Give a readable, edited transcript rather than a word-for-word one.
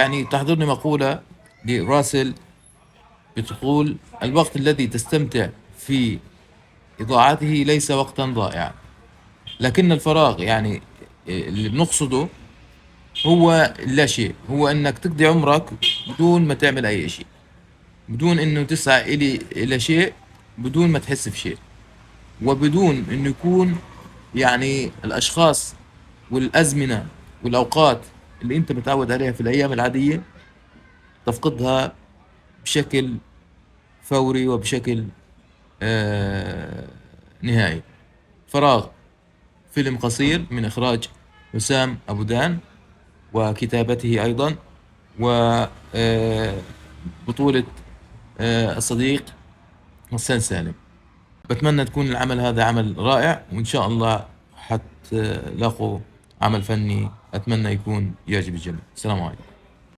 يعني تحضرني مقولة لراسل بتقول: الوقت الذي تستمتع في إضاعته ليس وقتا ضائعا، لكن الفراغ يعني اللي بنقصده هو لا شيء، هو انك تقضي عمرك بدون ما تعمل اي شيء، بدون انه تسعى الى شيء، بدون ما تحس بشيء، وبدون انه يكون يعني الاشخاص والازمنة والاوقات اللي انت متعود عليها في الايام العادية تفقدها بشكل فوري وبشكل آه نهائي. فراغ، فيلم قصير من إخراج وسام أبو دان وكتابته أيضا، وبطولة الصديق حسان سالم. بتمنى تكون العمل هذا عمل رائع، وإن شاء الله حتلاقوا عمل فني أتمنى يكون يعجب الجميع. السلام عليكم.